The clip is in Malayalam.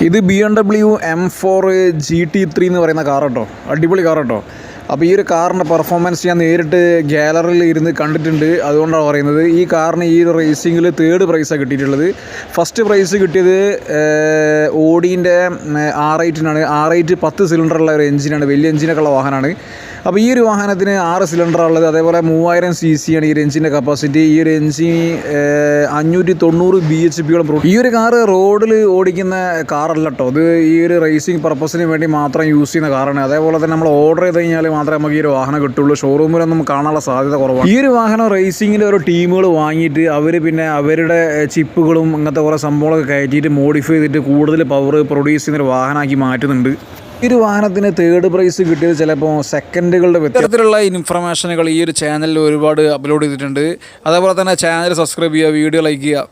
ഇത് BMW M4 GT3 എന്ന് പറയുന്ന കാർ കേട്ടോ. അടിപൊളി കാർ കേട്ടോ. അപ്പോൾ ഈ ഒരു കാറിൻ്റെ പെർഫോമൻസ് ഞാൻ നേരിട്ട് ഗാലറിയിൽ ഇരുന്ന് കണ്ടിട്ടുണ്ട്. അതുകൊണ്ടാണ് പറയുന്നത്. ഈ കാറിന് ഈ ഒരു റേസിങ്ങിൽ 3rd പ്രൈസാണ് കിട്ടിയിട്ടുള്ളത്. ഫസ്റ്റ് പ്രൈസ് കിട്ടിയത് ഓഡീൻ്റെ R8-നാണ്. R8 10 സിലിണ്ടറുള്ള ഒരു എഞ്ചിനാണ്, വലിയ എഞ്ചിനൊക്കെ ഉള്ള വാഹനമാണ്. അപ്പോൾ ഈ ഒരു വാഹനത്തിന് 6 സിലിണ്ടറാണുള്ളത്. അതേപോലെ 3000 cc ആണ് ഈ ഒരു എഞ്ചിൻ്റെ കപ്പാസിറ്റി. ഈ ഒരു എഞ്ചിൻ 590 bhp ഈ ഒരു കാറ് റോഡിൽ ഓടിക്കുന്ന കാറല്ല കേട്ടോ. ഇത് ഈ ഒരു റേസിംഗ് പർപ്പസിന് വേണ്ടി മാത്രം യൂസ് ചെയ്യുന്ന കാറാണ്. അതേപോലെ തന്നെ നമ്മൾ ഓർഡർ ചെയ്ത് കഴിഞ്ഞാൽ മാത്രമേ നമുക്ക് ഈ ഒരു വാഹനം കിട്ടുള്ളൂ. ഷോറൂമിലൊന്നും കാണാനുള്ള സാധ്യത കുറവാണ്. ഈ ഒരു വാഹനം റേസിങ്ങിൻ്റെ ഓരോ ടീമുകൾ വാങ്ങിയിട്ട് അവർ പിന്നെ അവരുടെ ചിപ്പുകളും അങ്ങനത്തെ കുറേ സംഭവങ്ങളൊക്കെ കയറ്റിയിട്ട് മോഡിഫൈ ചെയ്തിട്ട് കൂടുതൽ പവർ പ്രൊഡ്യൂസ് ചെയ്യുന്നൊരു വാഹനമാക്കി മാറ്റുന്നുണ്ട്. ഈ ഒരു വാഹനത്തിന് 3rd പ്രൈസ് കിട്ടിയത് ചിലപ്പോൾ സെക്കൻഡുകളുടെ വ്യത്യാസത്തിലുള്ള ഇൻഫർമേഷനുകൾ ഈ ഒരു ചാനലിൽ ഒരുപാട് അപ്ലോഡ് ചെയ്തിട്ടുണ്ട്. അതേപോലെ തന്നെ ചാനൽ സബ്സ്ക്രൈബ് ചെയ്യുക, വീഡിയോ ലൈക്ക് ചെയ്യുക.